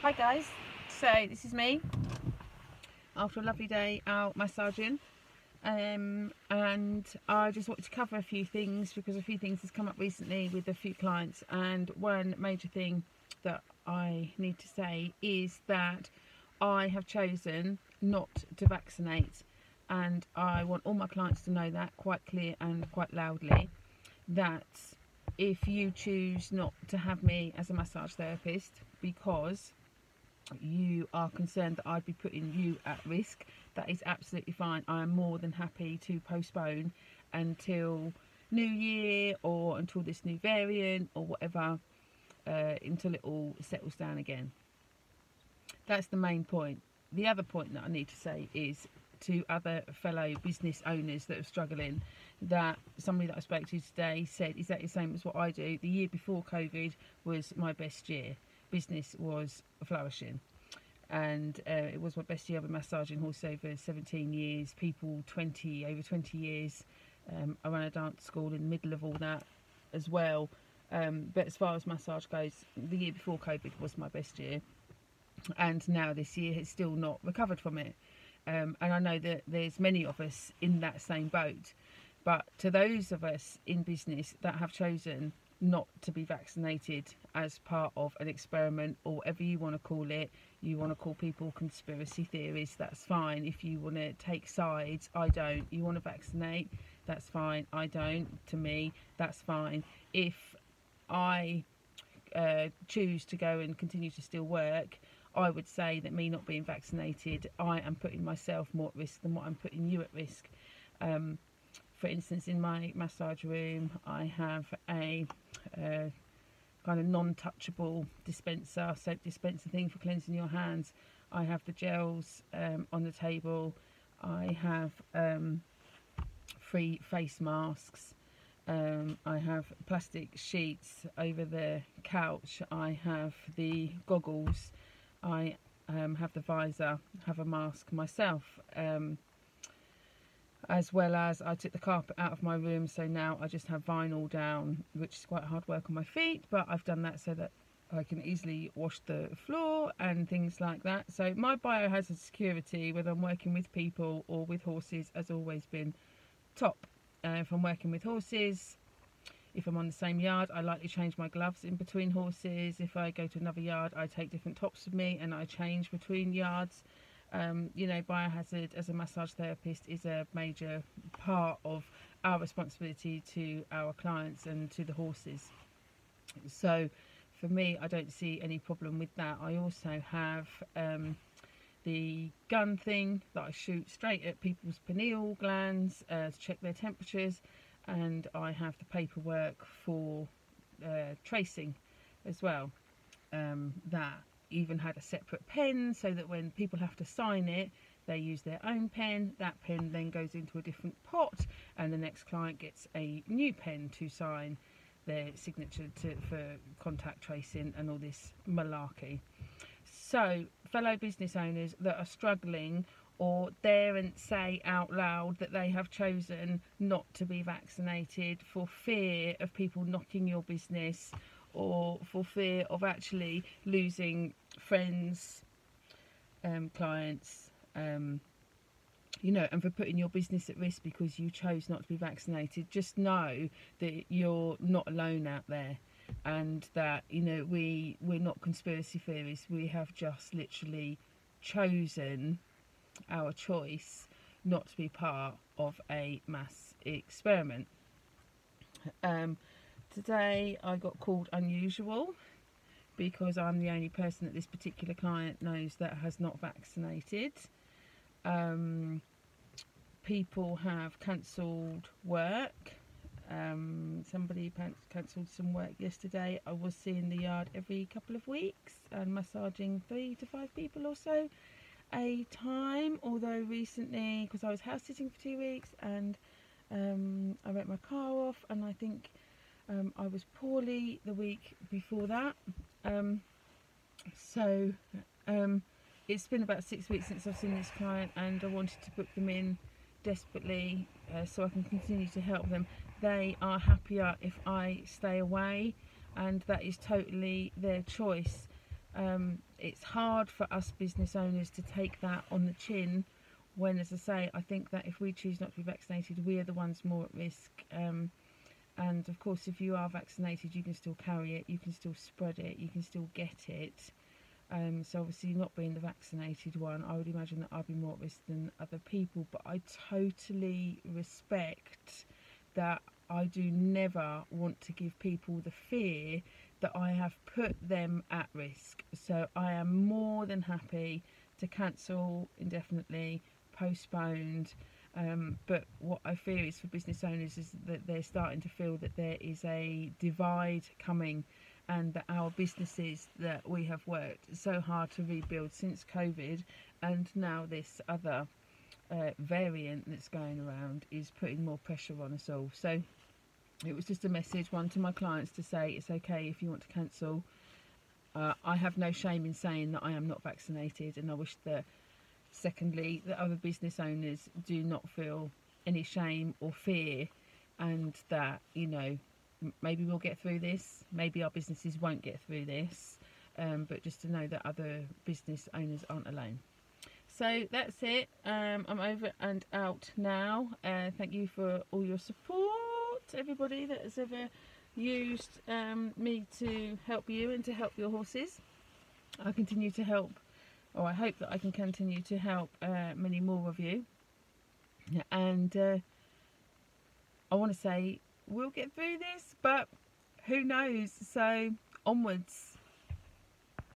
Hi guys, so this is me after a lovely day out massaging, and I just wanted to cover a few things because a few things has come up recently with a few clients, and one major thing that I need to say is that I have chosen not to vaccinate, and I want all my clients to know that quite clear and quite loudly, that if you choose not to have me as a massage therapist because you are concerned that I'd be putting you at risk, that is absolutely fine. I am more than happy to postpone until New Year or until this new variant or whatever, until it all settles down again. That's the main point. The other point that I need to say is to other fellow business owners that are struggling, that somebody that I spoke to today said exactly the same as what I do. The year before COVID was my best year. Business was flourishing, and it was my best year. I've been massaging horses over 17 years, people over 20 years. I ran a dance school in the middle of all that as well, but as far as massage goes, the year before COVID was my best year, and now this year has still not recovered from it. And I know that there's many of us in that same boat, but to those of us in business that have chosen not to be vaccinated as part of an experiment, or whatever you want to call it, you want to call people conspiracy theories, that's fine. If you want to take sides, I don't. You want to vaccinate, that's fine. I don't. To me, that's fine. If I choose to go and continue to still work, I would say that me not being vaccinated, I am putting myself more at risk than what I'm putting you at risk. For instance, in my massage room, I have a kind of non-touchable dispenser, soap dispenser thing for cleansing your hands. I have the gels on the table. I have 3 face masks. I have plastic sheets over the couch. I have the goggles. I have the visor, have a mask myself. As well as I took the carpet out of my room, so now I just have vinyl down, which is quite hard work on my feet, but I've done that so that I can easily wash the floor and things like that. So my biohazard security, whether I'm working with people or with horses, has always been top. If I'm working with horses, if I'm on the same yard, I like to change my gloves in between horses. If I go to another yard, I take different tops with me and I change between yards. You know, biohazard as a massage therapist is a major part of our responsibility to our clients and to the horses. So for me, I don't see any problem with that. I also have the gun thing that I shoot straight at people's pineal glands to check their temperatures, and I have the paperwork for tracing as well. That even had a separate pen so that when people have to sign it, they use their own pen. That pen then goes into a different pot, and the next client gets a new pen to sign their signature for contact tracing and all this malarkey. So fellow business owners that are struggling or daren't say out loud that they have chosen not to be vaccinated for fear of people knocking your business, or for fear of actually losing friends, clients, you know, and for putting your business at risk because you chose not to be vaccinated, just know that you're not alone out there, and that, you know, we're not conspiracy theories. We have just literally chosen our choice not to be part of a mass experiment. Today I got called unusual because I'm the only person that this particular client knows that has not vaccinated. People have cancelled work. Somebody cancelled some work yesterday. I was seeing the yard every couple of weeks and massaging 3 to 5 people or so a time, although recently, because I was house sitting for 2 weeks, and I wrote my car off, and I think I was poorly the week before that. So it's been about 6 weeks since I've seen this client, and I wanted to book them in desperately so I can continue to help them. They are happier if I stay away, and that is totally their choice. It's hard for us business owners to take that on the chin when, as I say, I think that if we choose not to be vaccinated, we are the ones more at risk. And of course, if you are vaccinated, you can still carry it, you can still spread it, you can still get it. So obviously, not being the vaccinated one, I would imagine that I'll be more at risk than other people. But I totally respect that. I do never want to give people the fear that I have put them at risk. So I am more than happy to cancel indefinitely, postponed. But what I fear is for business owners is that they're starting to feel that there is a divide coming, and that our businesses that we have worked so hard to rebuild since COVID, and now this other variant that's going around is putting more pressure on us all. So it was just a message, one, to my clients to say it's okay if you want to cancel. I have no shame in saying that I am not vaccinated, and I wish that, secondly, that other business owners do not feel any shame or fear, and that, you know, maybe we'll get through this, maybe our businesses won't get through this, but just to know that other business owners aren't alone. So that's it. I'm over and out now. Thank you for all your support, everybody that has ever used me to help you and to help your horses. I continue to help, or I hope that I can continue to help many more of you. And I want to say we'll get through this, but who knows? So onwards.